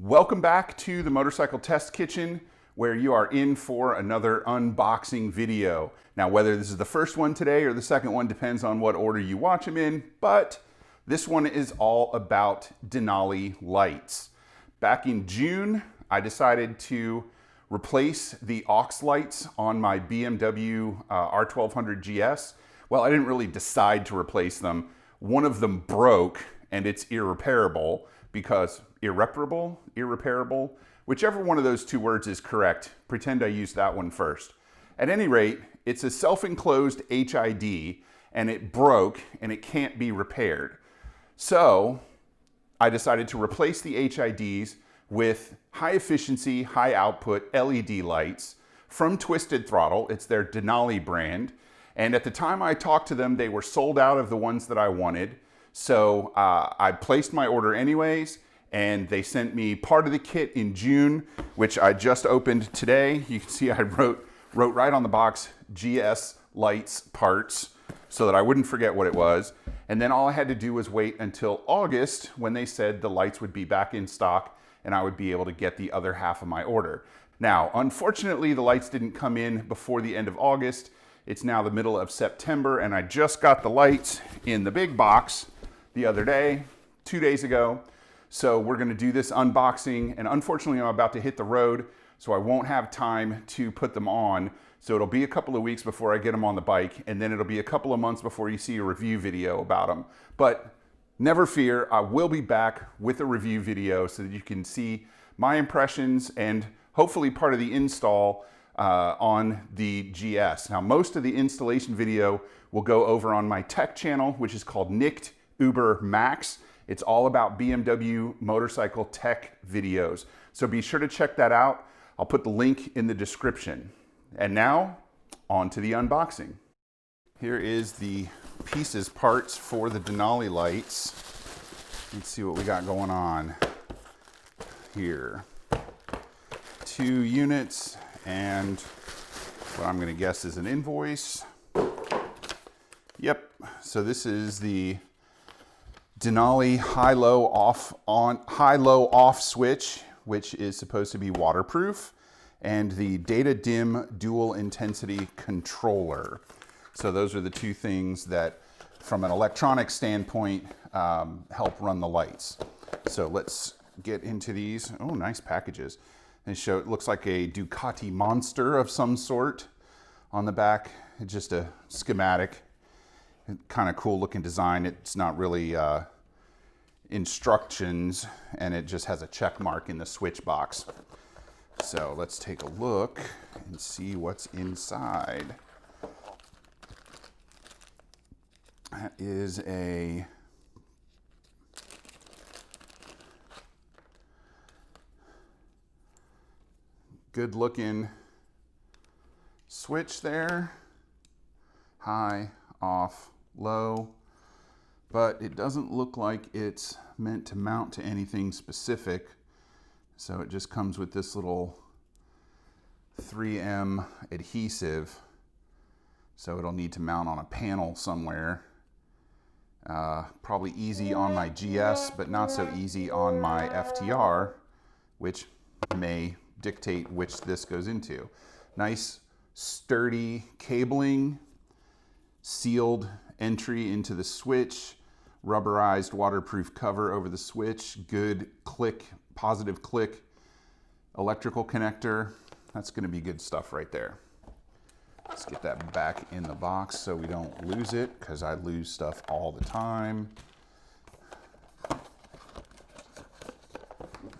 Welcome back to the Motorcycle Test Kitchen, where you are in for another unboxing video. Now, whether this is the first one today or the second one depends on what order you watch them in, but this one is all about Denali lights. Back in June, I decided to replace the aux lights on my BMW R1200 GS. Well, I didn't really decide to replace them. One of them broke and it's irreparable because irreparable, whichever one of those two words is correct, pretend I used that one first. At any rate, it's a self-enclosed HID and it broke and it can't be repaired. So I decided to replace the HIDs with high efficiency, high output LED lights from Twisted Throttle. It's their Denali brand. And at the time I talked to them, they were sold out of the ones that I wanted. So I placed my order anyways, and they sent me part of the kit in June, which I just opened today. You can see I wrote right on the box, GS lights parts, so that I wouldn't forget what it was. And then all I had to do was wait until August when they said the lights would be back in stock and I would be able to get the other half of my order. Now, unfortunately, the lights didn't come in before the end of August. It's now the middle of September, and I just got the lights in the big box the other day, 2 days ago. So we're gonna do this unboxing, and unfortunately I'm about to hit the road, so I won't have time to put them on. So it'll be a couple of weeks before I get them on the bike, and then it'll be a couple of months before you see a review video about them. But never fear, I will be back with a review video so that you can see my impressions and hopefully part of the install on the GS. Now, most of the installation video will go over on my tech channel, which is called Nicht Uber Max. It's all about BMW motorcycle tech videos. So be sure to check that out. I'll put the link in the description. And now, on to the unboxing. Here is the parts for the Denali lights. Let's see what we got going on here. 2 units and what I'm gonna guess is an invoice. Yep, so this is the Denali high-low off switch, which is supposed to be waterproof, and the DataDim dual intensity controller. So those are the 2 things that, from an electronic standpoint, help run the lights. So let's get into these. Oh, nice packages. It looks like a Ducati Monster of some sort on the back. It's just a schematic. Kind of cool looking design. It's not really instructions, and it just has a check mark in the switch box. So let's take a look and see what's inside. That is a good looking switch there. High, off, low, but it doesn't look like it's meant to mount to anything specific. So it just comes with this little 3M adhesive. So it'll need to mount on a panel somewhere. Probably easy on my GS, but not so easy on my FTR, which may dictate which this goes into. Nice, sturdy cabling, sealed entry into the switch, rubberized waterproof cover over the switch, good click, positive click, electrical connector. That's gonna be good stuff right there. Let's get that back in the box so we don't lose it, because I lose stuff all the time.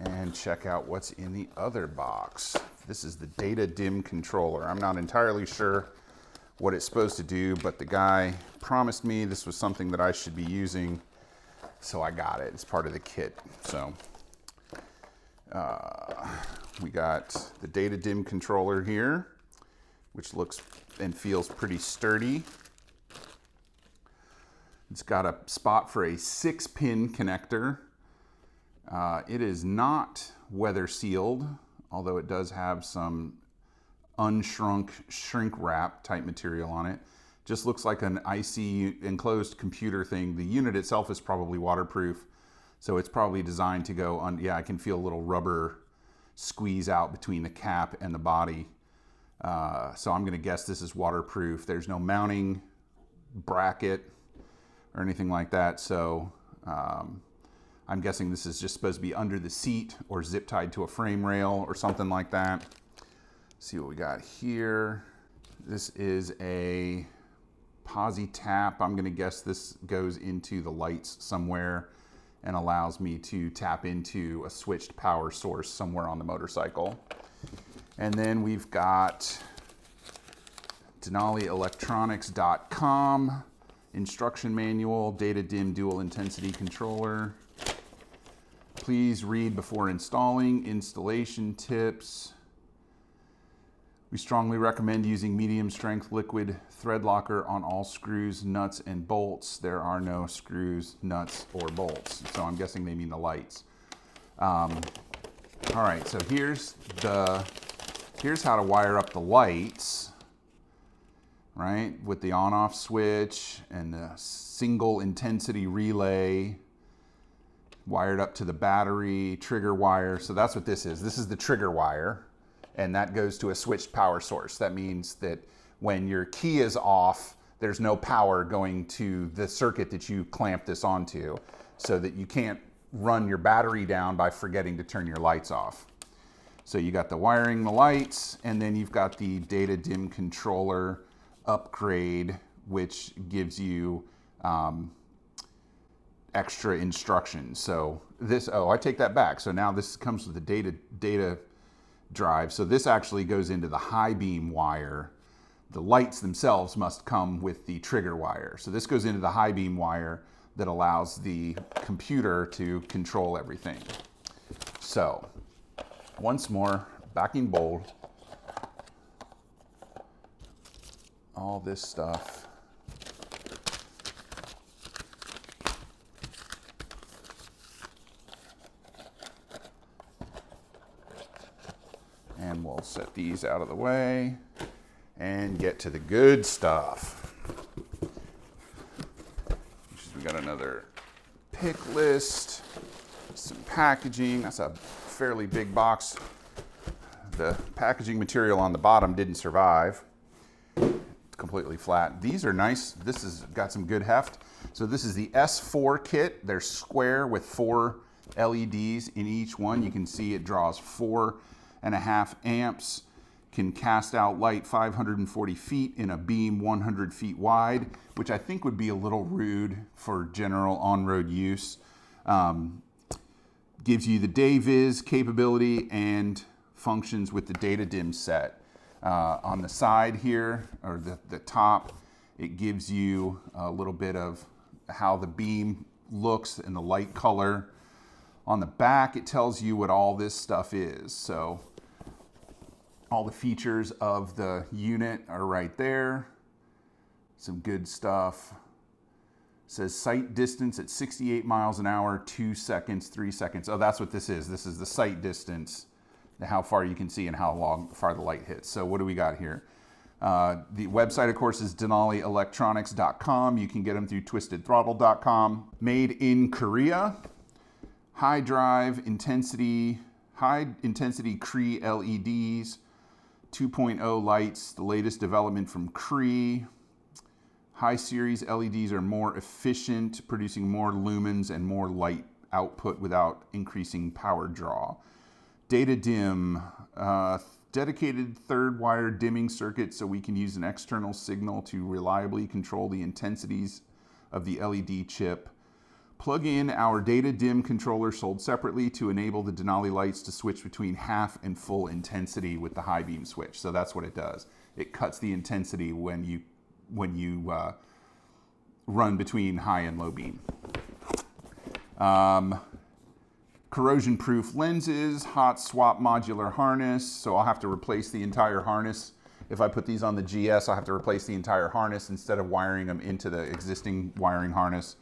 And check out what's in the other box. This is the DataDim controller. I'm not entirely sure what it's supposed to do, but the guy promised me this was something that I should be using, so I got it. It's part of the kit. So we got the DataDim controller here, which looks and feels pretty sturdy. It's got a spot for a 6-pin connector. It is not weather sealed, although it does have some unshrunk shrink wrap type material on it. Just looks like an IC enclosed computer thing. The unit itself is probably waterproof, So it's probably designed to go on, yeah, I can feel a little rubber squeeze out between the cap and the body. So I'm gonna guess this is waterproof. There's no mounting bracket or anything like that. So I'm guessing this is just supposed to be under the seat or zip tied to a frame rail or something like that. Let's see what we got here. This is a posi tap. I'm gonna guess this goes into the lights somewhere and allows me to tap into a switched power source somewhere on the motorcycle. And then we've got DenaliElectronics.com, instruction manual, DataDim dual intensity controller. Please read before installing, installation tips. We strongly recommend using medium strength liquid thread locker on all screws, nuts, and bolts. There are no screws, nuts, or bolts. So I'm guessing they mean the lights. All right, so here's how to wire up the lights, right? With the on-off switch and the single intensity relay wired up to the battery, trigger wire. So that's what this is. This is the trigger wire, and that goes to a switched power source. That means that when your key is off, there's no power going to the circuit that you clamp this onto, so that you can't run your battery down by forgetting to turn your lights off. So you got the wiring, the lights, and then you've got the DataDim controller upgrade, which gives you extra instructions. So this, oh, I take that back. So now this comes with the data drive. So this actually goes into the high beam wire. The lights themselves must come with the trigger wire. So this goes into the high beam wire that allows the computer to control everything. So once more, backing bold, all this stuff. And we'll set these out of the way and get to the good stuff. We got another pick list, some packaging. That's a fairly big box. The packaging material on the bottom didn't survive. It's completely flat. These are nice. This has got some good heft. So this is the S4 kit. They're square with 4 LEDs in each one. You can see it draws 4.5 amps, can cast out light 540 feet in a beam 100 feet wide, which I think would be a little rude for general on-road use. Gives you the day viz capability and functions with the DataDim set. On the side here, or the top, it gives you a little bit of how the beam looks and the light color. On the back, it tells you what all this stuff is. So all the features of the unit are right there. Some good stuff. It says sight distance at 68 miles an hour, 2 seconds, 3 seconds. Oh, that's what this is. This is the sight distance, how far you can see and how far the light hits. So what do we got here? The website, of course, is DenaliElectronics.com. You can get them through TwistedThrottle.com. Made in Korea. High intensity Cree LEDs. 2.0 lights, the latest development from Cree. High series LEDs are more efficient, producing more lumens and more light output without increasing power draw. DataDim, dedicated third wire dimming circuit so we can use an external signal to reliably control the intensities of the LED chip. Plug in our DataDim controller sold separately to enable the Denali lights to switch between half and full intensity with the high beam switch. So that's what it does. It cuts the intensity when you run between high and low beam. Corrosion-proof lenses, hot swap modular harness. So I'll have to replace the entire harness. If I put these on the GS, I'll have to replace the entire harness instead of wiring them into the existing wiring harness.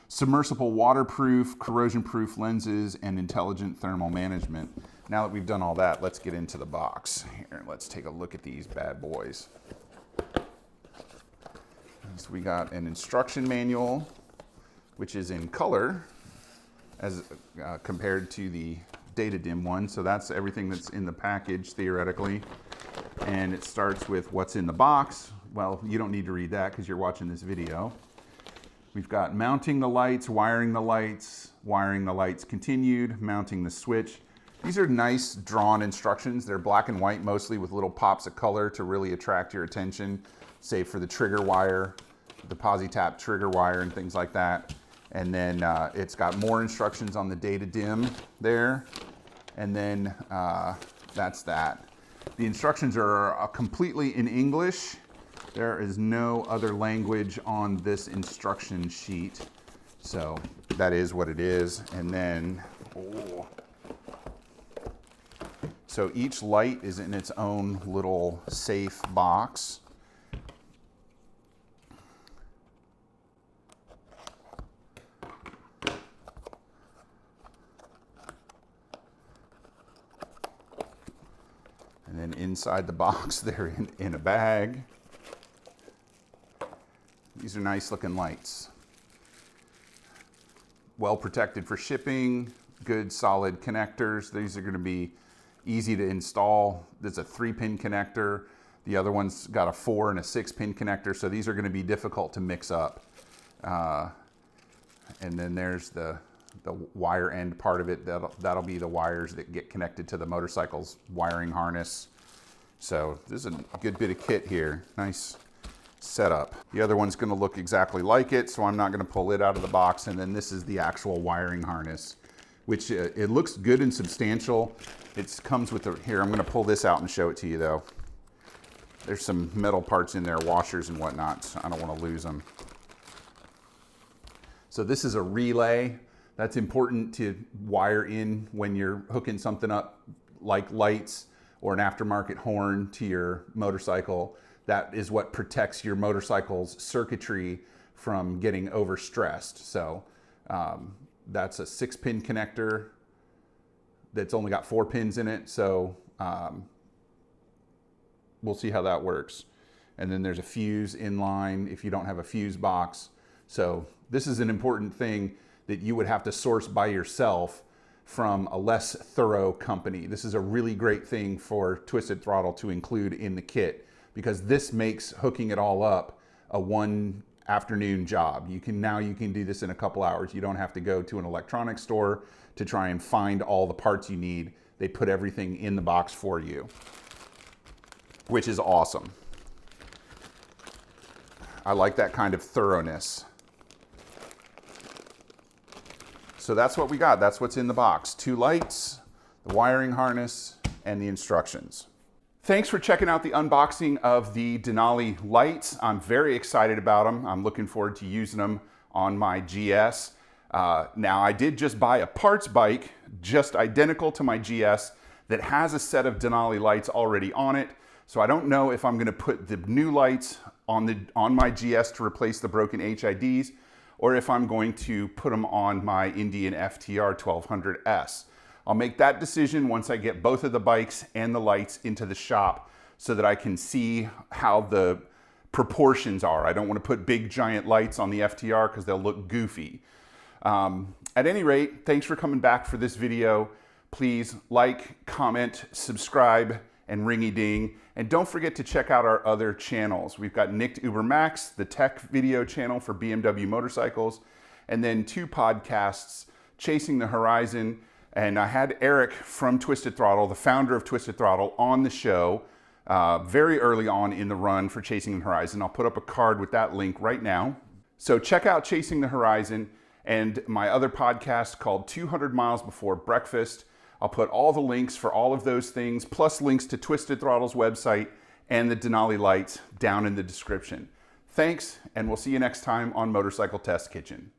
Submersible waterproof, corrosion-proof lenses, and intelligent thermal management. Now that we've done all that, let's get into the box. Here, let's take a look at these bad boys. So we got an instruction manual, which is in color. as compared to the DataDim one. So that's everything that's in the package theoretically. And it starts with what's in the box. Well, you don't need to read that because you're watching this video. We've got mounting the lights, wiring the lights continued, mounting the switch. These are nice drawn instructions. They're black and white mostly with little pops of color to really attract your attention, say for the trigger wire, the posi-tap trigger wire and things like that. And then it's got more instructions on the DataDim there. And then that's that. The instructions are completely in English. There is no other language on this instruction sheet. So that is what it is. And then, so each light is in its own little safe box. And then inside the box, they're in a bag. These are nice looking lights. Well protected for shipping, good solid connectors. These are going to be easy to install. There's a 3-pin connector. The other one's got a 4 and a 6-pin connector, so these are going to be difficult to mix up. And then there's the wire end part of it. That'll be the wires that get connected to the motorcycle's wiring harness. So this is a good bit of kit here. Nice setup. The other one's going to look exactly like it, so I'm not going to pull it out of the box. And then this is the actual wiring harness, which it looks good and substantial. It comes with the, here, I'm going to pull this out and show it to you though. There's some metal parts in there, washers and whatnot, so I don't want to lose them. So this is a relay. That's important to wire in when you're hooking something up like lights or an aftermarket horn to your motorcycle. That is what protects your motorcycle's circuitry from getting overstressed. So that's a 6-pin connector that's only got 4 pins in it. So we'll see how that works. And then there's a fuse in line if you don't have a fuse box. So this is an important thing that you would have to source by yourself from a less thorough company. This is a really great thing for Twisted Throttle to include in the kit, because this makes hooking it all up a one afternoon job. You can do this in a couple hours. You don't have to go to an electronics store to try and find all the parts you need. They put everything in the box for you, which is awesome. I like that kind of thoroughness. So that's what we got. That's what's in the box. 2 lights, the wiring harness, and the instructions. Thanks for checking out the unboxing of the Denali lights. I'm very excited about them. I'm looking forward to using them on my GS. Now, I did just buy a parts bike, just identical to my GS, that has a set of Denali lights already on it. So I don't know if I'm going to put the new lights on my GS to replace the broken HIDs, or if I'm going to put them on my Indian FTR 1200S. I'll make that decision once I get both of the bikes and the lights into the shop so that I can see how the proportions are. I don't want to put big giant lights on the FTR because they'll look goofy. At any rate, thanks for coming back for this video. Please like, comment, subscribe, and ringy ding. And don't forget to check out our other channels. We've got Nicht Uber Max, the tech video channel for BMW motorcycles, and then 2 podcasts, Chasing the Horizon. And I had Eric from Twisted Throttle, the founder of Twisted Throttle, on the show very early on in the run for Chasing the Horizon. I'll put up a card with that link right now. So check out Chasing the Horizon and my other podcast called 200 Miles Before Breakfast. I'll put all the links for all of those things, plus links to Twisted Throttle's website and the Denali lights down in the description. Thanks, and we'll see you next time on Motorcycle Test Kitchen.